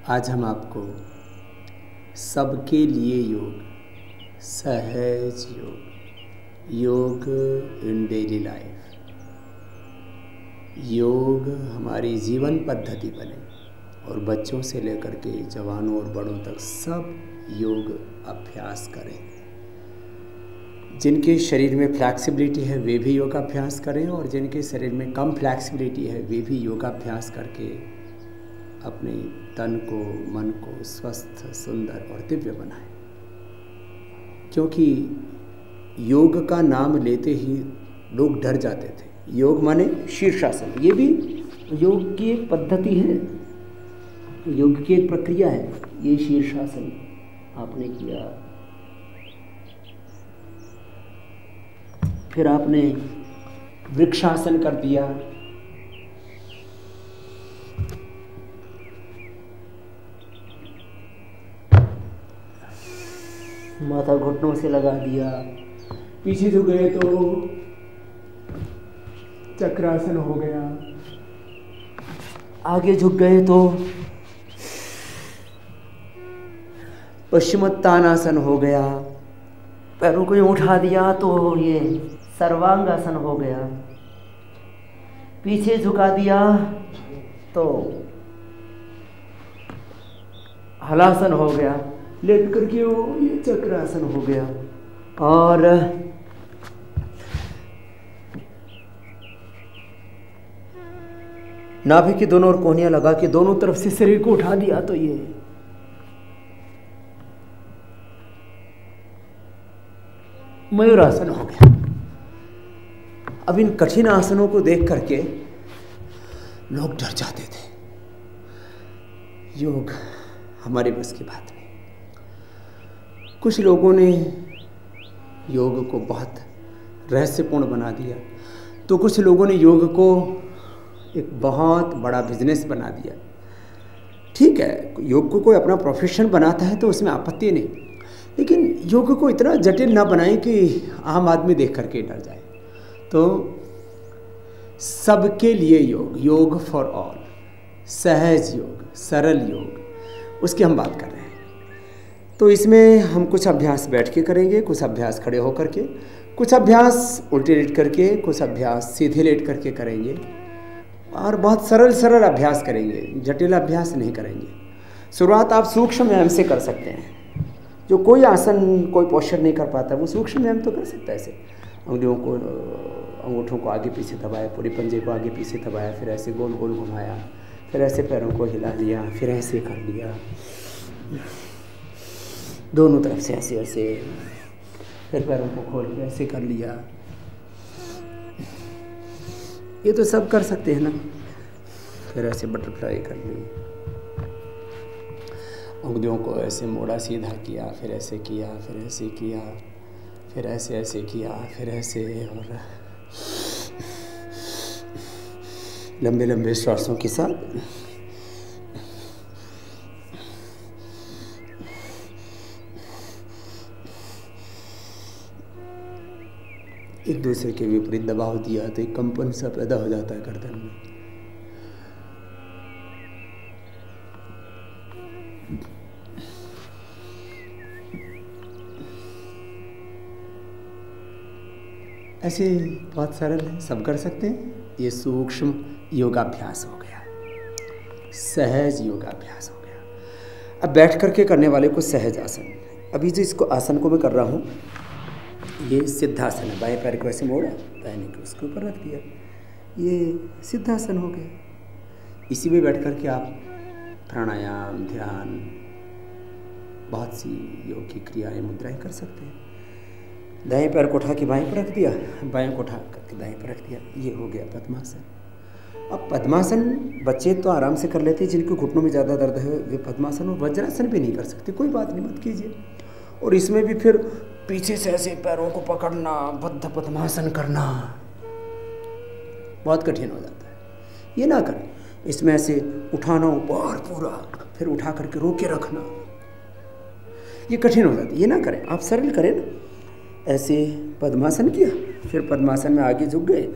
आज हम आपको सबके लिए योग, सहज योग, योग इन डेली लाइफ, योग हमारी जीवन पद्धति बने और बच्चों से लेकर के जवानों और बड़ों तक सब योग अभ्यास करें। जिनके शरीर में फ्लैक्सिबिलिटी है वे भी योगाभ्यास करें और जिनके शरीर में कम फ्लैक्सिबिलिटी है वे भी योगाभ्यास करके अपने तन को, मन को स्वस्थ, सुंदर और दिव्य बनाएं। क्योंकि योग का नाम लेते ही लोग डर जाते थे। योग माने शीर्षासन, ये भी योग की एक पद्धति है, योग की एक प्रक्रिया है। ये शीर्षासन आपने किया, फिर आपने वृक्षासन कर दिया, माथा घुटनों से लगा दिया, पीछे झुक गए तो चक्रासन हो गया, आगे झुक गए तो पश्चिमोत्तानासन हो गया, पैरों को उठा दिया तो ये सर्वांगासन हो गया, पीछे झुका दिया तो हलासन हो गया, लेट करके ये चक्रासन हो गया। और नाभि की दोनों ओर कोहनियां लगा के दोनों तरफ से शरीर को उठा दिया तो ये मयूरासन हो गया। अब इन कठिन आसनों को देख करके लोग डर जाते थे। योग हमारे बस की बात नहीं। कुछ लोगों ने योग को बहुत रहस्यपूर्ण बना दिया, तो कुछ लोगों ने योग को एक बहुत बड़ा बिजनेस बना दिया। ठीक है, योग को कोई अपना प्रोफेशन बनाता है तो उसमें आपत्ति नहीं, लेकिन योग को इतना जटिल ना बनाएं कि आम आदमी देख करके डर जाए। तो सबके लिए योग, योग फॉर ऑल, सहज योग, सरल योग, उसकी हम बात कर रहे हैं। तो इसमें हम कुछ अभ्यास बैठ के करेंगे, कुछ अभ्यास खड़े होकर के, कुछ अभ्यास उल्टे लेट करके, कुछ अभ्यास सीधे लेट करके करेंगे और बहुत सरल सरल अभ्यास करेंगे, जटिल अभ्यास नहीं करेंगे। शुरुआत आप सूक्ष्म व्यायाम से कर सकते हैं। जो कोई आसन, कोई पोस्चर नहीं कर पाता वो सूक्ष्म व्यायाम तो कर सकता है। ऐसे उंगलियों को, अंगूठों को आगे पीछे दबाया, पूरे पंजे को आगे पीछे दबाया, फिर ऐसे गोल गोल घुमाया, फिर ऐसे पैरों को हिला लिया, फिर ऐसे कर लिया, दोनों तरफ से ऐसे ऐसे, फिर पैरों को खोल के ऐसे कर लिया। ये तो सब कर सकते हैं ना। फिर ऐसे बटरफ्लाई कर ली, उंगलियों को ऐसे मोड़ा, सीधा किया, फिर ऐसे किया, फिर ऐसे किया, फिर ऐसे ऐसे किया, फिर ऐसे, और लंबे लंबे श्वासों के साथ एक दूसरे के विपरीत दबाव दिया तो एक कंपन सा पैदा हो जाता है गर्दन में। ऐसे बहुत सरल है, सब कर सकते हैं। ये सूक्ष्म योगाभ्यास हो गया, सहज योगाभ्यास हो गया। अब बैठ करके करने वाले को सहज आसन। अभी जो इसको आसन को मैं कर रहा हूँ, ये सिद्धासन है। बाएं पैर को ऐसे मोड़ा, दाहिने को उसके ऊपर रख दिया, ये सिद्धासन हो गया। इसी में बैठ करके आप प्राणायाम, ध्यान, बहुत सी योग की क्रियाएं, मुद्राएं कर सकते हैं। दाएं पैर को उठा के बाएं पर रख दिया, बाएं को उठा करके दाएं पर रख दिया, ये हो गया पद्मासन। अब पद्मासन बच्चे तो आराम से कर लेते हैं, जिनके घुटनों में ज़्यादा दर्द है वे पद्मासन और वज्रासन भी नहीं कर सकते। कोई बात नहीं, मत कीजिए। और इसमें भी फिर पीछे से ऐसे पैरों को पकड़ना, बद्ध पद्मासन करना बहुत कठिन हो जाता है, ये ना करें। इसमें ऐसे उठाना ऊपर पूरा, फिर उठा करके रोके रखना, ये कठिन हो जाता है, ये ना करें। आप सरल करें ना। ऐसे पद्मासन किया, फिर पद्मासन में आगे झुक गए,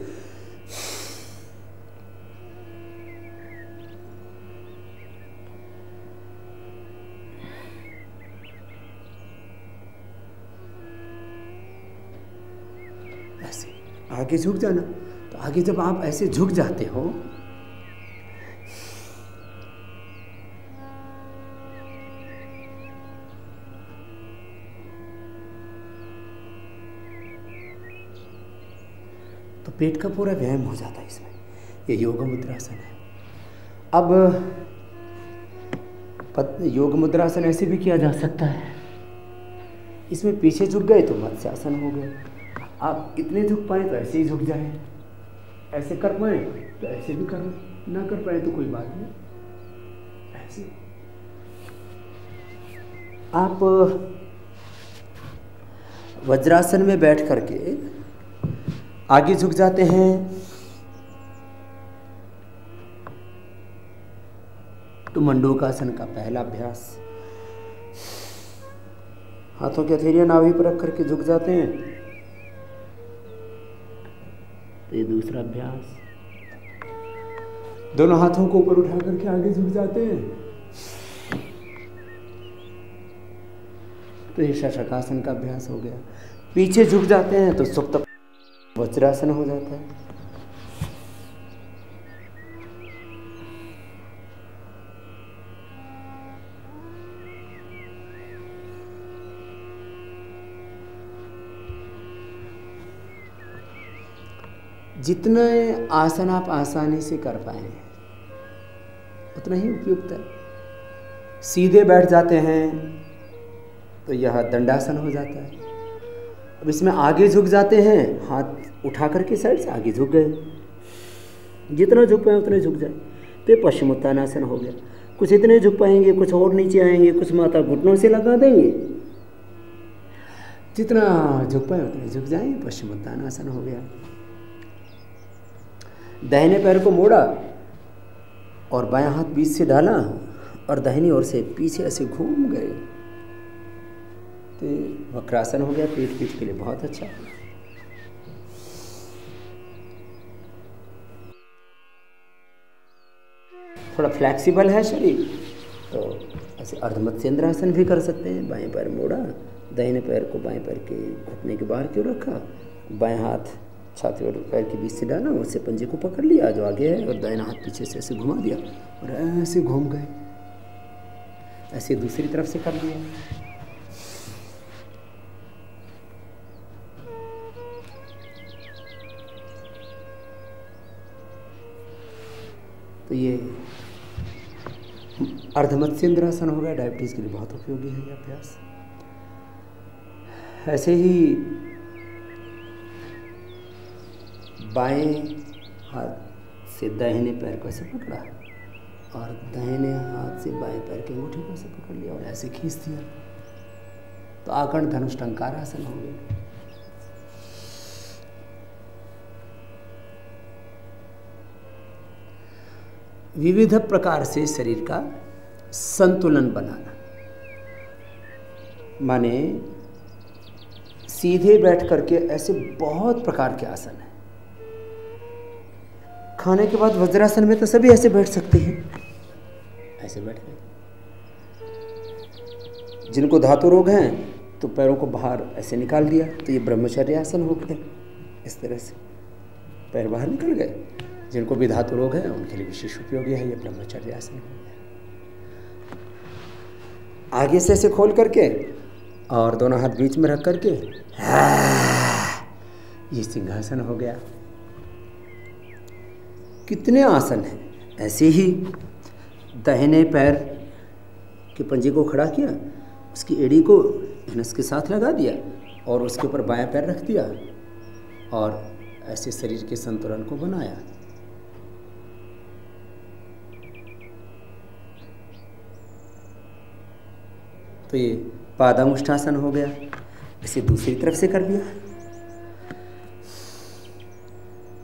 आगे झुक जाना। तो आगे जब आप ऐसे झुक जाते हो तो पेट का पूरा व्यायाम हो जाता है इसमें। ये योग मुद्रासन है। अब योग मुद्रासन ऐसे भी किया जा सकता है, इसमें पीछे झुक गए तो मत्स्यासन हो गया। आप इतने झुक पाए तो ऐसे ही झुक जाए, ऐसे कर पाए तो ऐसे भी करो, ना कर पाए तो कोई बात नहीं, ऐसे। आप वज्रासन में बैठ करके आगे झुक जाते हैं तो मंडूकासन का पहला अभ्यास, हाथों की हथेलियां नाभि पर रख करके झुक जाते हैं तो ये दूसरा अभ्यास। दोनों हाथों को ऊपर उठा करके आगे झुक जाते हैं तो ये शशकासन का अभ्यास हो गया। पीछे झुक जाते हैं तो सुप्त वज्रासन हो जाता है। जितना आसन आप आसानी से कर पाए उतना ही उपयुक्त है। सीधे बैठ जाते हैं तो यह दंडासन हो जाता है। अब इसमें आगे झुक जाते हैं, हाथ उठा करके साइड से आगे झुक गए, जितना झुक पाए उतने झुक जाए तो ये पश्चिमोत्तानासन हो गया। कुछ इतने झुक पाएंगे, कुछ और नीचे आएंगे, कुछ माथा घुटनों से लगा देंगे, जितना झुक पाए उतने झुक जाएंगे, पश्चिमोत्तानासन हो गया। दाहिने पैर को मोड़ा और बायां हाथ बीच से डाला और दाहिनी ओर से पीछे ऐसे घूम गए तो वक्रासन हो गया। पेट के लिए बहुत अच्छा। थोड़ा फ्लेक्सिबल है शरीर तो ऐसे अर्धमत्स्येंद्रासन भी कर सकते हैं। बाएं पैर मोड़ा, दाहिने पैर को बाएं पैर के घुटने के बाहर क्यों रखा, बाएं हाथ छाती और पैर के बीच से डाला, उससे पंजे को पकड़ लिया जो आगे है, और दाहिना हाथ पीछे से ऐसे घुमा दिया और ऐसे घूम गए। ऐसे दूसरी तरफ से कर दिया। तो ये अर्धमत्स्येंद्रासन हो गया। डायबिटीज के लिए बहुत उपयोगी है ये अभ्यास। ऐसे ही बाएं हाथ से दाहिने पैर को ऐसे पकड़ा और दाहिने हाथ से बाएं पैर के अंगूठे को ऐसे पकड़ लिया और ऐसे खींच दिया तो आकर्ण धनुष टंकारासन हो गया। विविध प्रकार से शरीर का संतुलन बनाना, माने सीधे बैठ करके ऐसे बहुत प्रकार के आसन हैं। खाने के बाद वज्रासन में तो सभी ऐसे बैठ सकते हैं, ऐसे बैठ गए। जिनको धातु रोग हैं तो पैरों को बाहर ऐसे निकाल दिया तो ये ब्रह्मचर्यासन हो गया। इस तरह से पैर बाहर निकल गए। जिनको भी धातु रोग है उनके लिए विशेष उपयोगी है ये ब्रह्मचर्यासन हो गया। आगे से ऐसे खोल करके और दोनों हाथ बीच में रख करके ये सिंहासन हो गया। कितने आसन हैं। ऐसे ही दाहिने पैर के पंजे को खड़ा किया, उसकी एड़ी को नस के साथ लगा दिया और उसके ऊपर बायां पैर रख दिया और ऐसे शरीर के संतुलन को बनाया। तो ये पादामुष्ठासन हो गया। इसे दूसरी तरफ से कर दिया।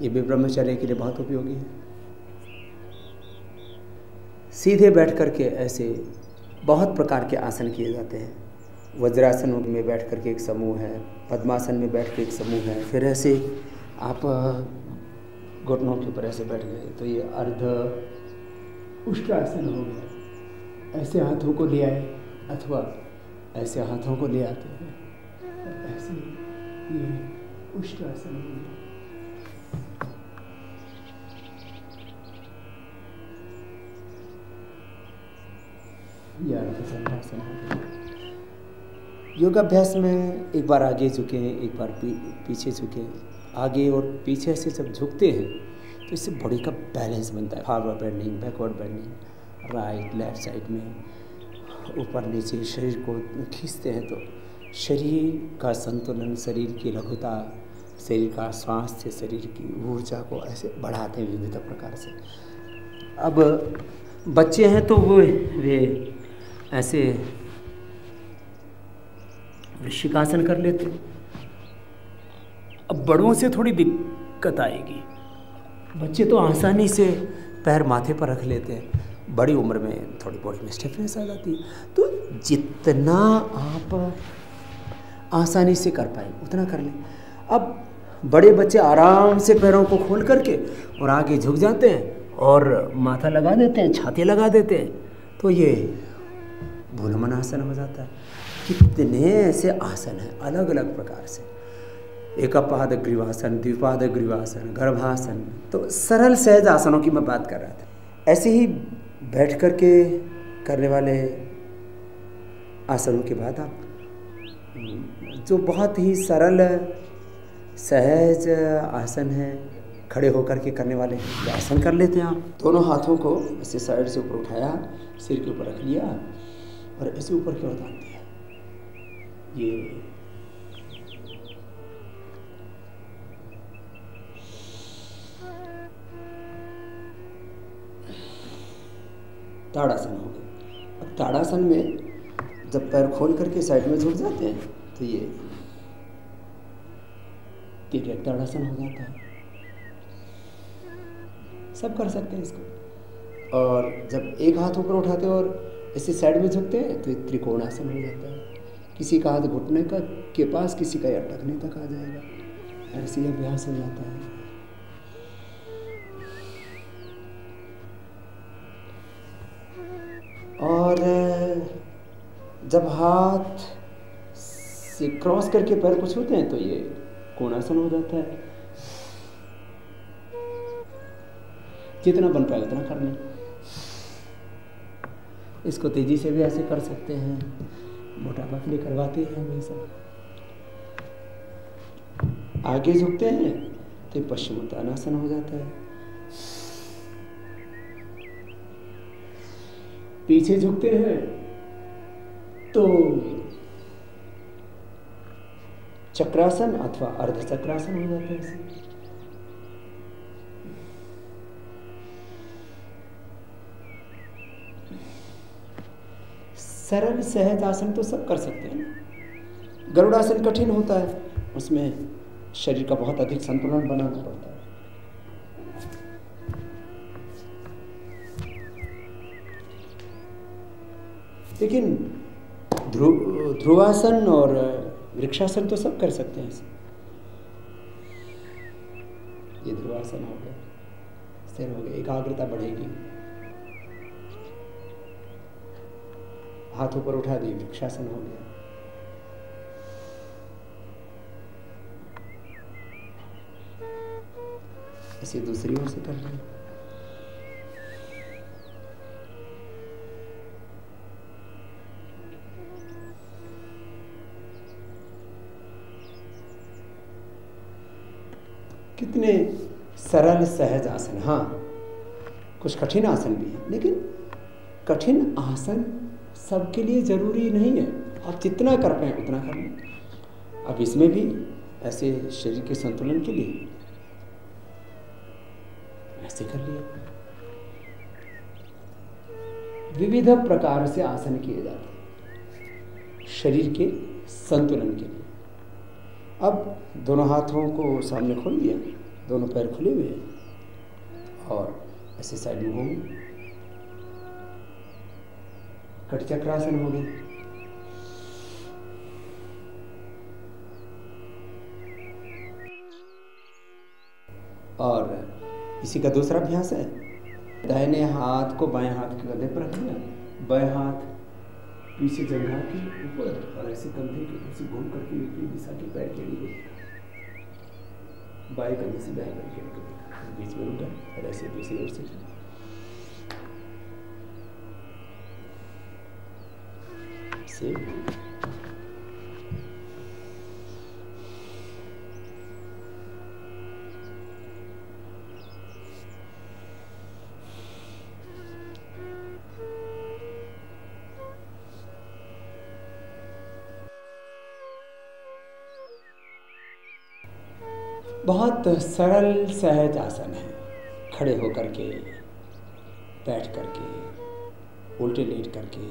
ये भी ब्रह्मचर्य के लिए बहुत उपयोगी है। सीधे बैठ करके ऐसे बहुत प्रकार के आसन किए जाते हैं। वज्रासन में बैठ करके एक समूह है, पद्मासन में बैठ के एक समूह है, फिर ऐसे आप घुटनों के ऊपर ऐसे बैठ गए तो ये अर्ध उष्ट्रासन हो गया। ऐसे हाथों को ले आए अथवा ऐसे हाथों को ले आते हैं, ऐसे ये उष्ट्रासन हो गया। या अर्धचंद्रासन हो गया। योगाभ्यास में एक बार आगे झुके, एक बार पीछे झुके। आगे और पीछे से जब झुकते हैं तो इससे बॉडी का बैलेंस बनता है। Forward bending, backward bending, right left side में ऊपर नीचे शरीर को खींचते हैं तो शरीर का संतुलन, शरीर की लघुता, शरीर का स्वास्थ्य, शरीर की ऊर्जा को ऐसे बढ़ाते हैं विविध प्रकार से। अब बच्चे हैं तो वे ऐसे वृश्चिकासन कर लेते हैं। अब बड़ों से थोड़ी दिक्कत आएगी। बच्चे तो आसानी से पैर माथे पर रख लेते हैं, बड़ी उम्र में थोड़ी बॉडी में स्टिफनेस आ जाती है। तो जितना आप आसानी से कर पाए उतना कर लें। अब बड़े बच्चे आराम से पैरों को खोल करके और आगे झुक जाते हैं और माथा लगा देते हैं, छाती लगा देते हैं, तो ये भूलमन आसन हो जाता है। कितने ऐसे आसन हैं अलग अलग प्रकार से। एकापाद ग्रीवासन, द्विपाद ग्रीवासन, गर्भासन, तो सरल सहज आसनों की मैं बात कर रहा था। ऐसे ही बैठ करके करने वाले आसनों के बाद आप जो बहुत ही सरल सहज आसन है, खड़े होकर के करने वाले आसन कर लेते हैं। आप दोनों हाथों को ऐसे साइड से ऊपर उठाया, सिर के ऊपर रख लिया और ऐसे ऊपर की ओर तान दिया। ये ताड़ासन हो गया। अब ताड़ासन में जब पैर खोल करके साइड में झुक जाते हैं तो ये तिर्यक ताड़ासन हो जाता है। सब कर सकते हैं इसको। और जब एक हाथ ऊपर उठाते हैं और ऐसे साइड में झुकते हैं तो त्रिकोणासन हो जाता है। किसी का हाथ घुटने का के पास, किसी का अटकने तक आ जाएगा। ऐसे ही अभ्यास हो जाता है। और जब हाथ से क्रॉस करके पैर को छूते हैं तो ये कोणासन हो जाता है। जितना बन पाए उतना कर लें। इसको तेजी से भी ऐसे कर सकते हैं, मोटापा के लिए करवाते हैं हमेशा। आगे झुकते हैं तो पश्चिमोत्तानासन हो जाता है। पीछे झुकते हैं तो चक्रासन अथवा अर्धचक्रासन हो जाता है। सरल सहज आसन तो सब कर सकते हैं। गरुड़ासन कठिन होता है, उसमें शरीर का बहुत अधिक संतुलन बनाना पड़ता है। लेकिन ध्रुवासन और वृक्षासन तो सब कर सकते हैं। ये ध्रुवासन हो गया, स्थिर हो गया, एकाग्रता बढ़ेगी। हाथ ऊपर उठा दिए, वृक्षासन हो गया। इसे दूसरी ओर से कर लें। कितने सरल सहज आसन। हाँ, कुछ कठिन आसन भी है, लेकिन कठिन आसन सबके लिए जरूरी नहीं है। आप जितना कर पाए उतना कर लें। अब इसमें भी ऐसे शरीर के संतुलन के लिए ऐसे कर लिए। विविध प्रकार से आसन किए जाते हैं शरीर के संतुलन के लिए। अब दोनों हाथों को सामने खोल दिया, दोनों पैर खुले हुए हैं और ऐसे साइड में घूम। कटिचक्रासन हो गया। और इसी का दूसरा अभ्यास है, दाहिने हाथ को बाएं हाथ के गले पर रख लिया, बाएं हाथ पीछे जंघा के ऊपर और ऐसे कंधे के ऊपर से घूम करके विपरीत दिशा के पैर के लिए बाएं कंधे से दाएं कंधे के बीच में रुका और ऐसे दूसरी ओर से ऐसे। बहुत सरल सहज आसन है। खड़े होकर के, बैठ करके, उल्टे लेट करके,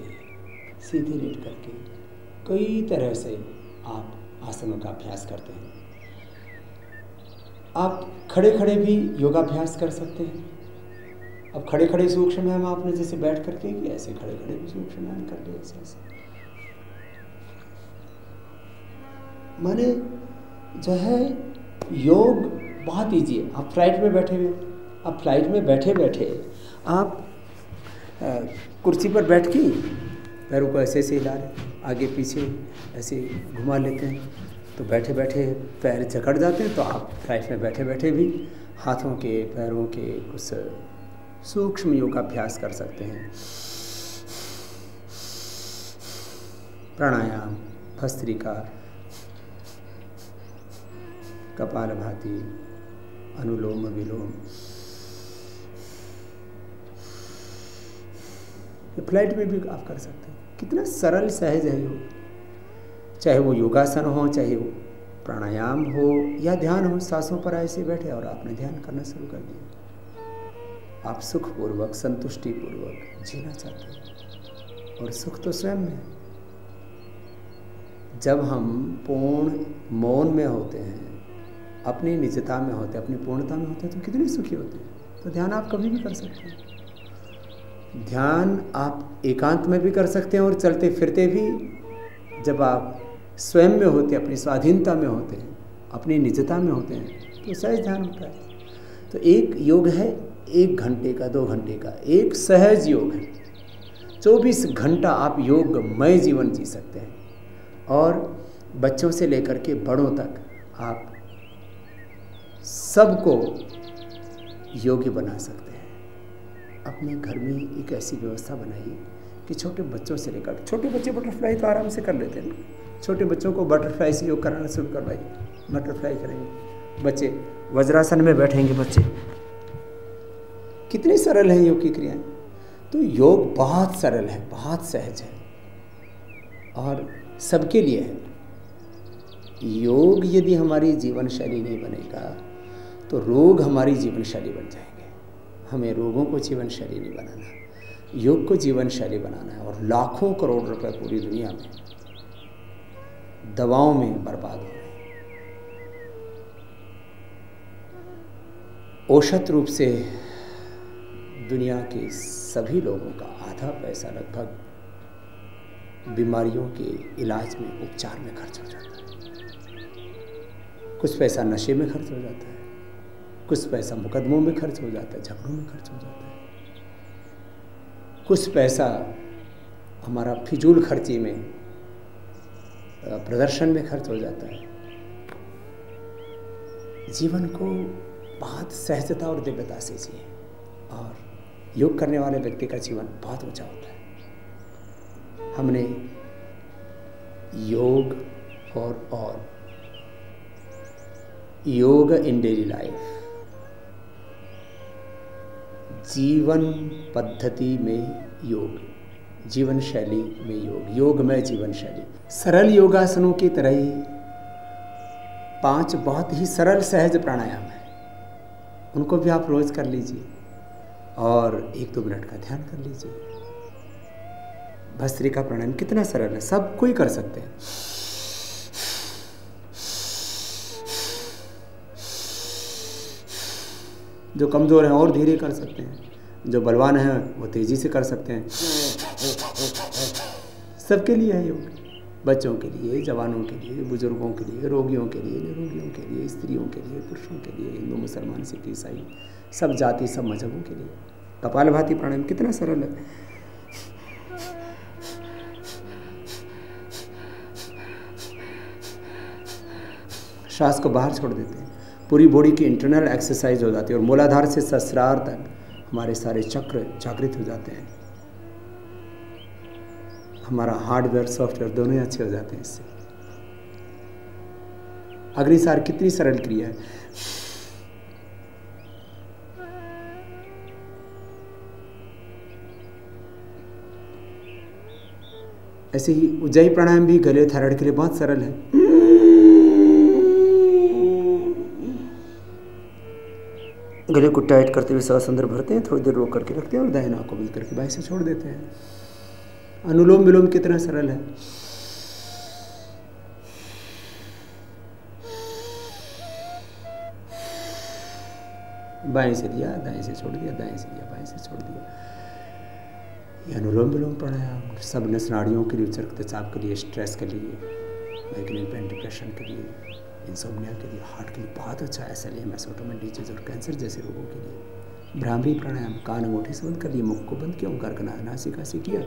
सीधे लेट करके, कई तरह से आप आसनों का अभ्यास करते हैं। आप खड़े खड़े भी योगाभ्यास कर सकते हैं। अब खड़े खड़े सूक्ष्म व्यायाम आपने जैसे बैठ करके किया, ऐसे खड़े खड़े भी सूक्ष्म व्यायाम कर लिया ऐसे। माने जो है योग बहुत ईजी है। आप फ्लाइट में बैठे हुए, आप फ्लाइट में बैठे बैठे आप कुर्सी पर बैठ के पैरों को ऐसे ऐसे हिला रहे, आगे पीछे ऐसे घुमा लेते हैं, तो बैठे बैठे पैर जकड़ जाते हैं। तो आप फ्लाइट में बैठे बैठे भी हाथों के, पैरों के कुछ सूक्ष्म योगाभ्यास कर सकते हैं। प्राणायाम, भस्त्रिका, कपालभाति, अनुलोम विलोम, फ्लाइट में भी आप कर सकते हैं। कितना सरल सहज है योग। चाहे वो योगासन हो, चाहे वो प्राणायाम हो या ध्यान हो, सांसों पर ऐसे बैठे और आपने ध्यान करना शुरू कर दिया। आप सुखपूर्वक, संतुष्टिपूर्वक जीना चाहते हैं और सुख तो स्वयं में। जब हम पूर्ण मौन में होते हैं, अपनी निजता में होते हैं, अपनी पूर्णता में होते हैं, तो कितने सुखी होते हैं। तो ध्यान आप कभी भी कर सकते हैं। ध्यान आप एकांत में भी कर सकते हैं और चलते फिरते भी। जब आप स्वयं में होते हैं, अपनी स्वाधीनता में होते हैं, अपनी निजता में होते हैं, तो सहज ध्यान होता है। तो एक योग है 1 घंटे का, 2 घंटे का, एक सहज योग है। 24 घंटा आप योगमय जीवन जी सकते हैं और बच्चों से लेकर के बड़ों तक आप सबको योग्य बना सकते हैं। अपने घर में एक ऐसी व्यवस्था बनाइए कि छोटे बच्चों से लेकर, छोटे बच्चे बटरफ्लाई तो आराम से कर लेते हैं ना, छोटे बच्चों को बटरफ्लाई से योग कराना शुरू करवाइए। बटरफ्लाई करेंगे बच्चे, वज्रासन में बैठेंगे बच्चे। कितनी सरल है योग की क्रियाएं। तो योग बहुत सरल है, बहुत सहज है और सबके लिए है। योग यदि हमारी जीवन शैली नहीं बनेगा तो रोग हमारी जीवन शैली बन जाएंगे। हमें रोगों को जीवन शैली नहीं बनाना, योग को जीवन शैली बनाना है। और लाखों करोड़ रुपए पूरी दुनिया में दवाओं में बर्बाद हो रहे हैं। औषध रूप से दुनिया के सभी लोगों का आधा पैसा लगभग बीमारियों के इलाज में, उपचार में खर्च हो जाता है। कुछ पैसा नशे में खर्च हो जाता है, कुछ पैसा मुकदमों में खर्च हो जाता है, झगड़ों में खर्च हो जाता है, कुछ पैसा हमारा फिजूल खर्ची में, प्रदर्शन में खर्च हो जाता है। जीवन को बहुत सहजता और दिव्यता से जिए और योग करने वाले व्यक्ति का जीवन बहुत ऊंचा होता है। हमने योग और योग इन डेली लाइफ, जीवन पद्धति में योग, जीवन शैली में योग, योगमय जीवन शैली। सरल योगासनों की तरह ही 5 बहुत ही सरल सहज प्राणायाम है, उनको भी आप रोज कर लीजिए और 1-2 मिनट का ध्यान कर लीजिए। भस्त्रिका प्राणायाम कितना सरल है, सब कोई कर सकते हैं। जो कमज़ोर हैं और धीरे कर सकते हैं, जो बलवान हैं वो तेज़ी से कर सकते हैं। सबके लिए है योग, बच्चों के लिए, जवानों के लिए, बुजुर्गों के लिए, रोगियों के लिए, निरोगियों के लिए, स्त्रियों के लिए, पुरुषों के लिए, हिंदू, मुसलमान, सिख, ईसाई, सब जाति, सब मजहबों के लिए। कपालभाति प्राणायाम कितना सरल है। श्वास को बाहर छोड़ देते हैं, पूरी बॉडी की इंटरनल एक्सरसाइज हो जाती है और मूलाधार से सहस्रार तक हमारे सारे चक्र जागृत हो जाते हैं। हमारा हार्डवेयर सॉफ्टवेयर दोनों ही अच्छे हो जाते हैं इससे। अग्निसार कितनी सरल क्रिया है। ऐसे ही उज्जाई प्राणायाम भी गले थायराइड के लिए बहुत सरल है। गले को टाइट करते हुए सांस अंदर भरते हैं, थोड़ी देर रोक करके रखते हैं और दाहिने आंख को बंद करके बाएं से छोड़ देते हैं। अनुलोम विलोम कितना सरल है। बाएं से दिया, दाएं से छोड़ दिया, दाएं से दिया, बाएं से छोड़ दिया। ये अनुलोम विलोम प्राणायाम सब नस नाड़ियों के लिए, उच्च रक्तचाप के लिए, स्ट्रेस के लिए, माइग्रेन पेन, डिप्रेशन के लिए, इंसोम्निया के लिए, हार्ट के लिए बहुत अच्छा है। SLA, एसोटोमन डिजीज और कैंसर जैसे रोगों के लिए। भ्रामरी प्राणायाम, कान अंगूठे से बंद कर लिए, मुख को बंद किया, ओंकार का नासिका से किया।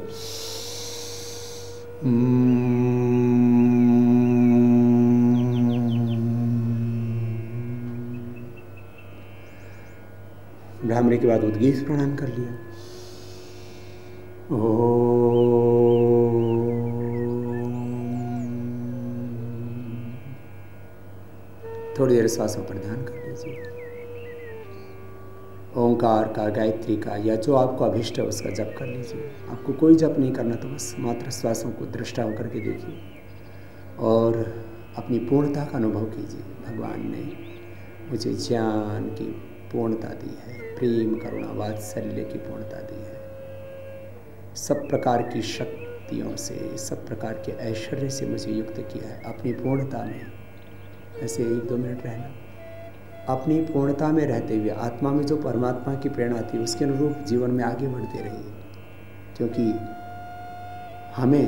भ्रामरी के बाद उद्गीत प्राणायाम कर लिया। थोड़ी देर श्वासों पर ध्यान कर लीजिए। ओंकार का, गायत्री का, या जो आपको अभिष्ट है उसका जप कर लीजिए। आपको कोई जप नहीं करना, तो बस मात्र श्वासों को दृष्टा होकर के देखिए और अपनी पूर्णता का अनुभव कीजिए। भगवान ने मुझे ज्ञान की पूर्णता दी है, प्रेम, करुणा, वात्सल्य की पूर्णता दी है। सब प्रकार की शक्तियों से, सब प्रकार के ऐश्वर्य से मुझे युक्त किया है। अपनी पूर्णता में ऐसे 1-2 मिनट रहना, अपनी पूर्णता में रहते हुए आत्मा में जो परमात्मा की प्रेरणा थी उसके अनुरूप जीवन में आगे बढ़ते रहिए। क्योंकि हमें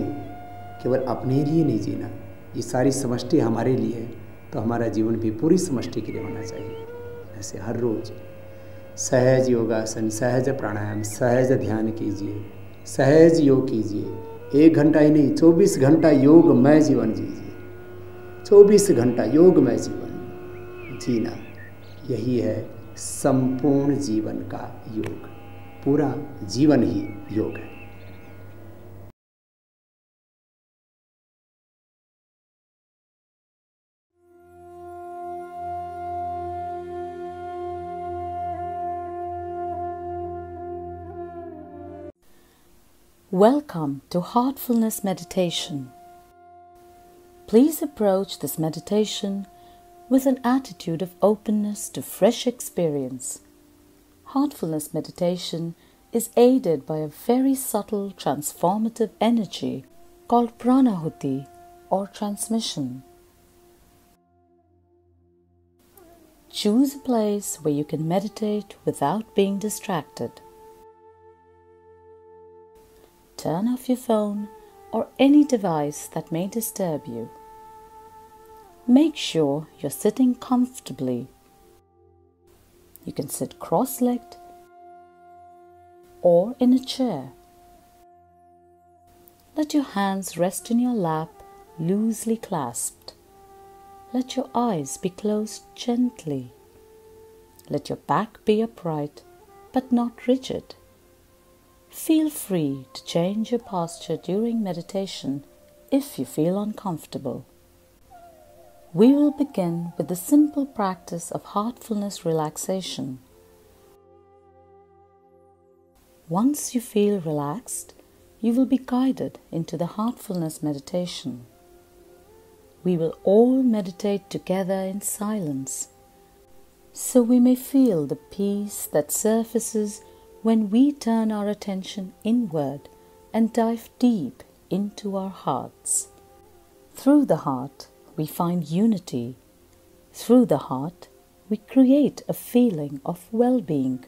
केवल अपने लिए नहीं जीना, ये सारी समष्टि हमारे लिए है, तो हमारा जीवन भी पूरी समष्टि के लिए होना चाहिए। ऐसे हर रोज सहज योगासन, सहज प्राणायाम, सहज ध्यान कीजिए, सहज योग कीजिए। 1 घंटा ही नहीं, 24 घंटा योगमय जीवन जीजिए। 24 घंटा योगमय जीवन जीना, यही है संपूर्ण जीवन का योग। पूरा जीवन ही योग है। Welcome to Heartfulness Meditation. Please approach this meditation with an attitude of openness to fresh experience. Heartfulness meditation is aided by a very subtle transformative energy called pranahuti or transmission. Choose a place where you can meditate without being distracted. Turn off your phone or any device that may disturb you. Make sure you're sitting comfortably. You can sit cross-legged or in a chair. Let your hands rest in your lap, loosely clasped. Let your eyes be closed gently. Let your back be upright but not rigid. Feel free to change your posture during meditation if you feel uncomfortable. We will begin with the simple practice of heartfulness relaxation. Once you feel relaxed, you will be guided into the heartfulness meditation. We will all meditate together in silence, so we may feel the peace that surfaces when we turn our attention inward and dive deep into our hearts. Through the heart, we find unity. Through the heart, we create a feeling of well-being.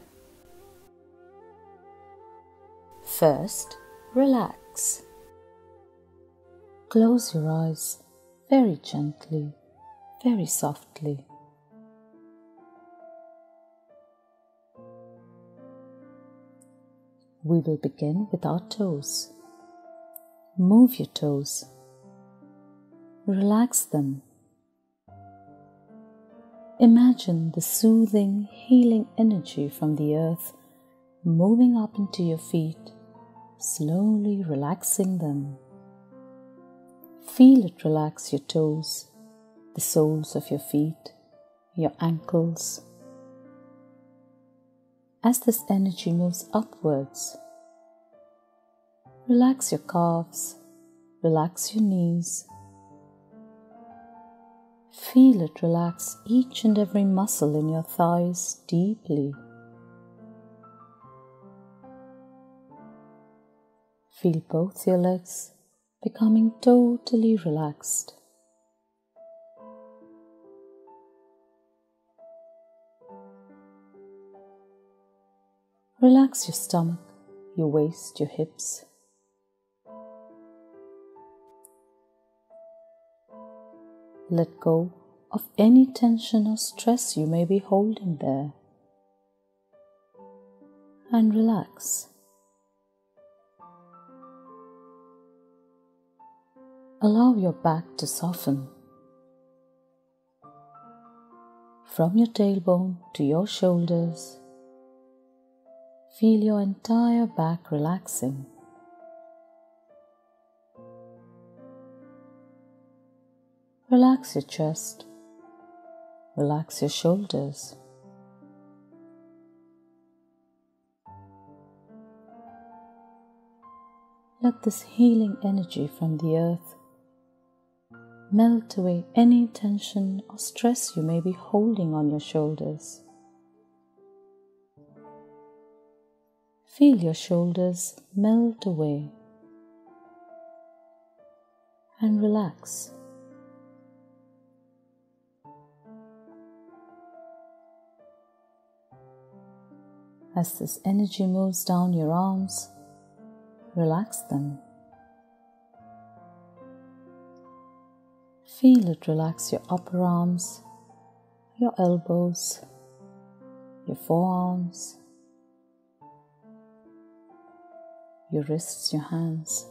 First, relax. Close your eyes very gently, very softly. We will begin with our toes. Move your toes. Relax them. Imagine the soothing, healing energy from the earth moving up into your feet, slowly relaxing them Feel it relax your toes, the soles of your feet, your ankles. As this energy moves upwards, relax your calves, relax your knees. Feel it relax each and every muscle in your thighs deeply. Feel both your legs becoming totally relaxed. Relax your stomach, your waist, your hips. Let go of any tension or stress you may be holding there. And relax. Allow your back to soften. From your tailbone to your shoulders, feel your entire back relaxing. Relax your chest. Relax your shoulders. Let this healing energy from the earth melt away any tension or stress you may be holding on your shoulders. Feel your shoulders melt away and relax. As this energy moves down your arms, relax them. Feel it relax your upper arms, your elbows, your forearms, your wrists, your hands.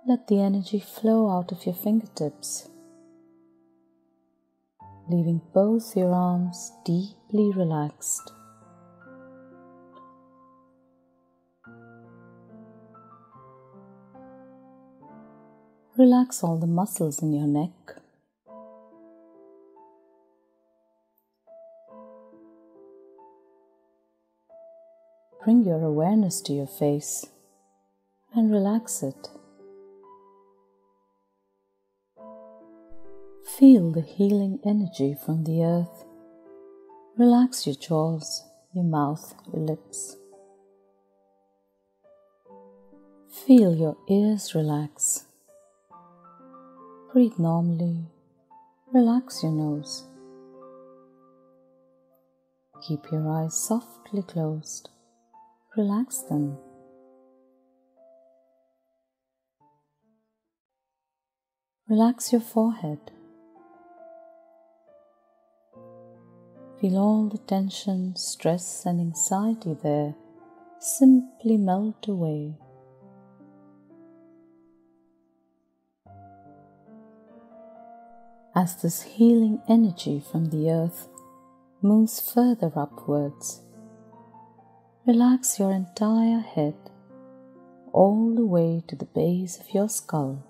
Let the energy flow out of your fingertips, leaving both your arms deeply relaxed. Relax all the muscles in your neck. Bring your awareness to your face and relax it. Feel the healing energy from the earth. Relax your jaws, your mouth, your lips. Feel your ears relax. Breathe normally. Relax your nose. Keep your eyes softly closed. Relax them. Relax your forehead. Feel all the tension, stress and anxiety there simply melt away. As this healing energy from the earth moves further upwards, relax your entire head all the way to the base of your skull.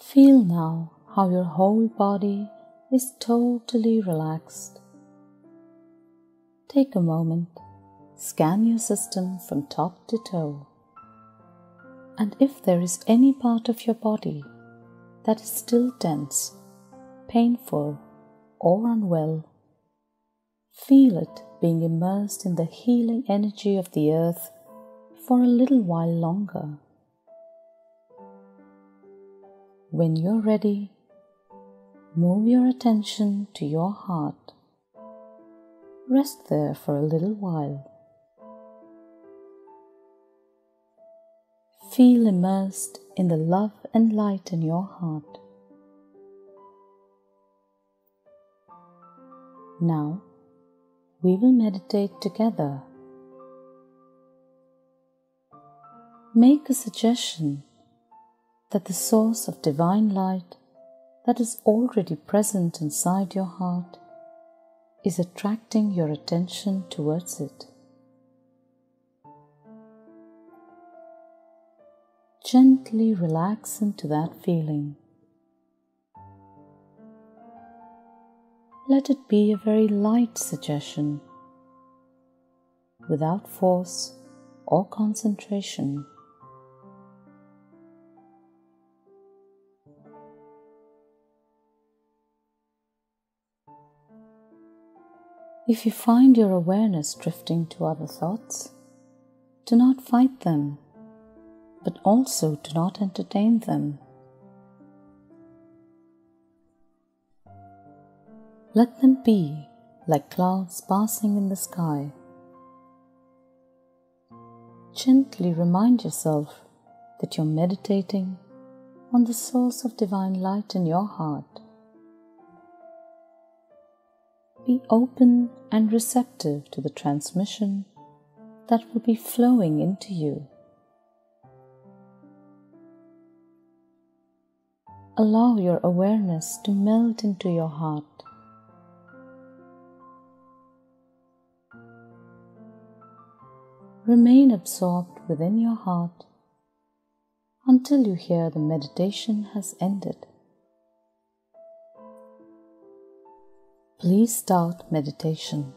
Feel now how your whole body is totally relaxed. Take a moment, scan your system from top to toe. And if there is any part of your body that is still tense, painful, or unwell, feel it being immersed in the healing energy of the earth for a little while longer. When you're ready, move your attention to your heart. Rest there for a little while. Feel immersed in the love and light in your heart. Now, we will meditate together. Make a suggestion that the source of divine light that is already present inside your heart is attracting your attention towards it. Gently relax into that feeling. Let it be a very light suggestion, without force or concentration. If you find your awareness drifting to other thoughts, do not fight them, but also do not entertain them. Let them be like clouds passing in the sky. Gently remind yourself that you're meditating on the source of divine light in your heart. Be open and receptive to the transmission that will be flowing into you. Allow your awareness to melt into your heart. Remain absorbed within your heart until you hear the meditation has ended. Please start meditation.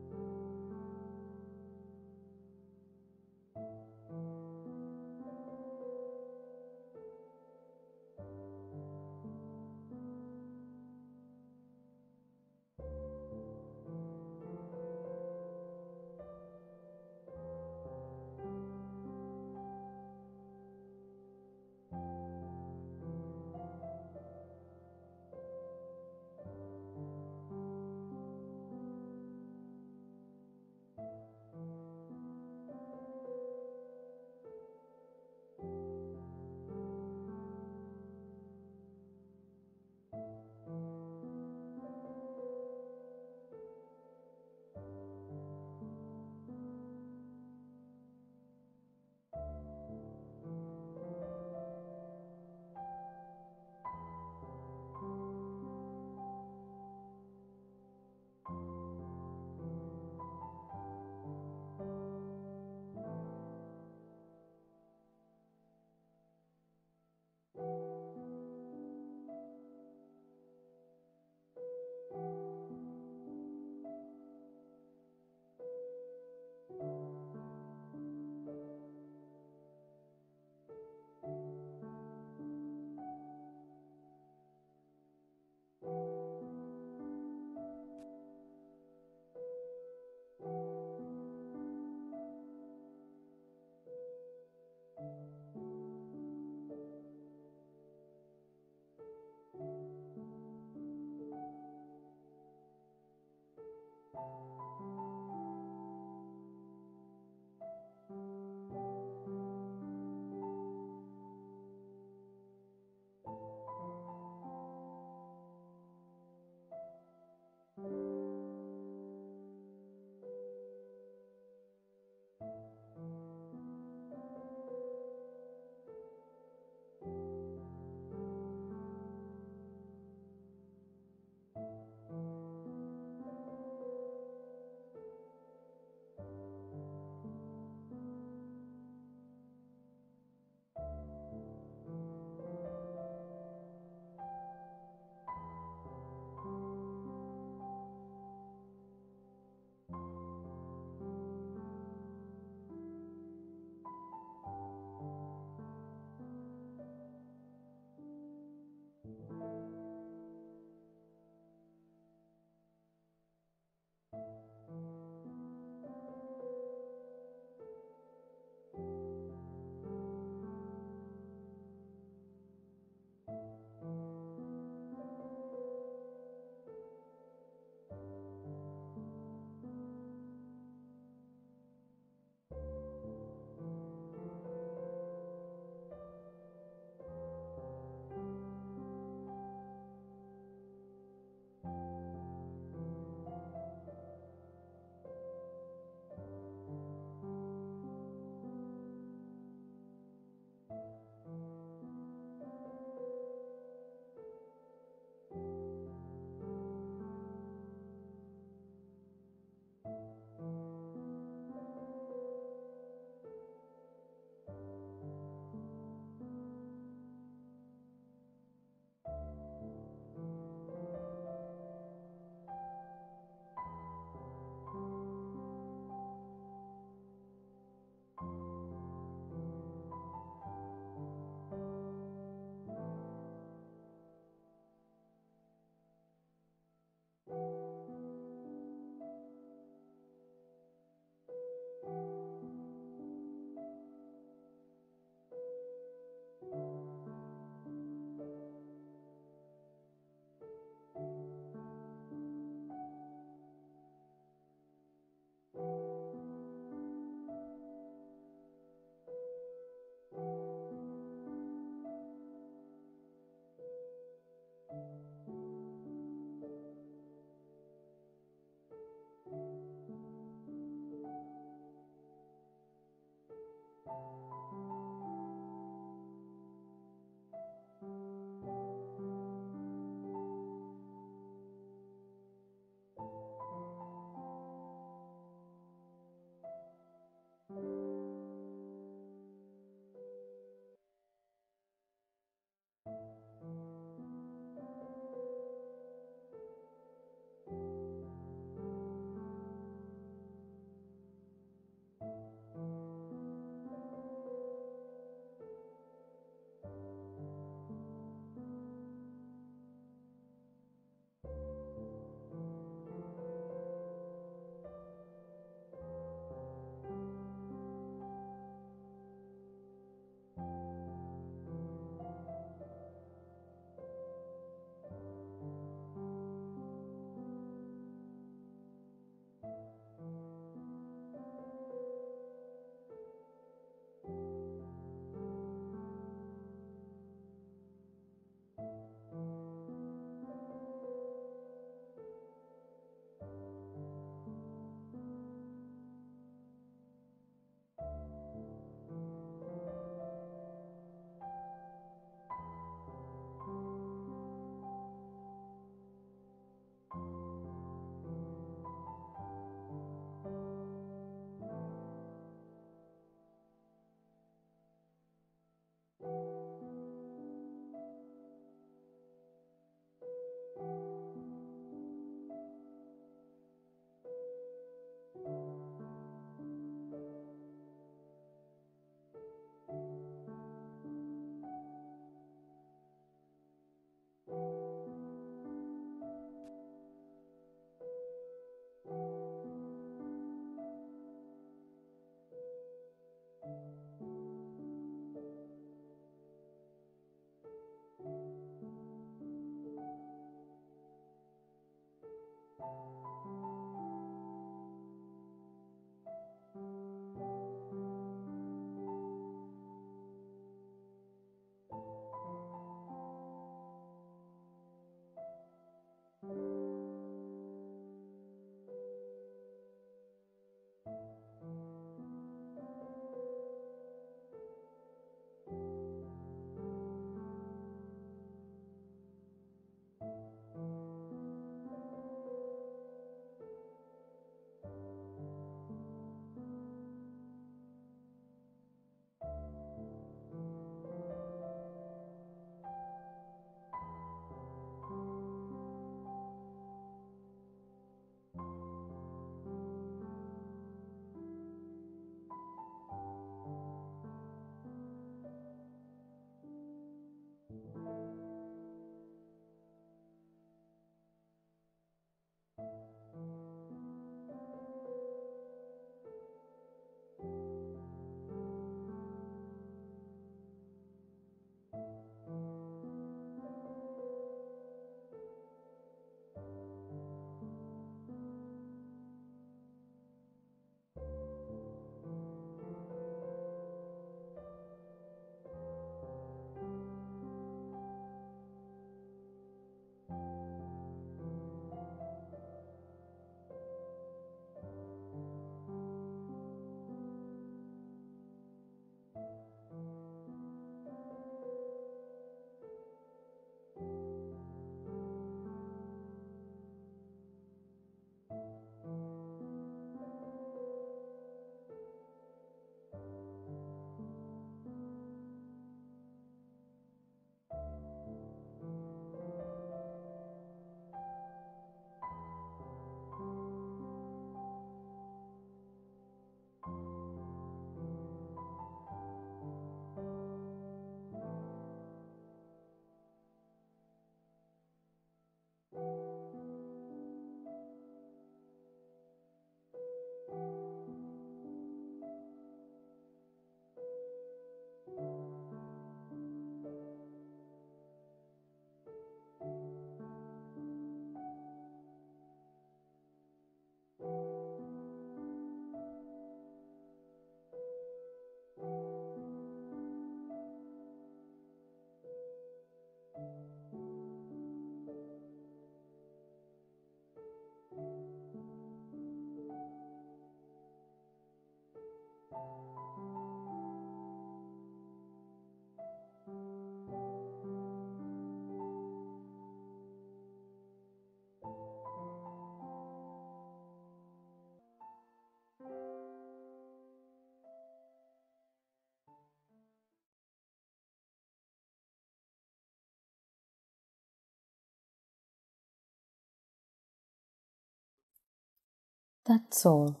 That's all.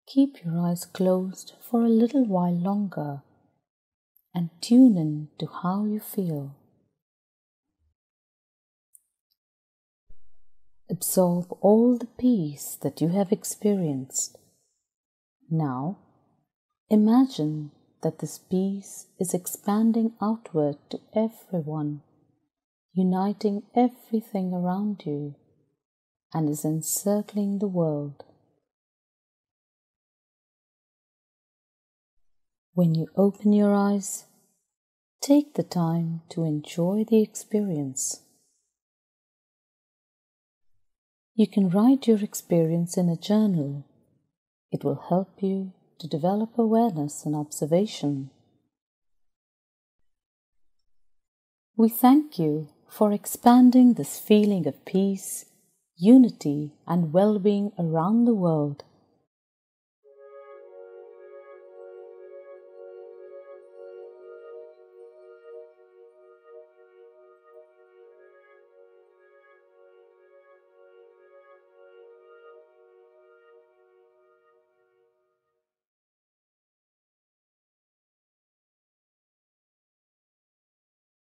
Keep your eyes closed for a little while longer and tune in to how you feel. Absorb all the peace that you have experienced. Now, imagine that this peace is expanding outward to everyone, uniting everything around you, and is encircling the world. When you open your eyes, take the time to enjoy the experience. You can write your experience in a journal. It will help you to develop awareness and observation. We thank you for expanding this feeling of peace, unity, and well-being around the world.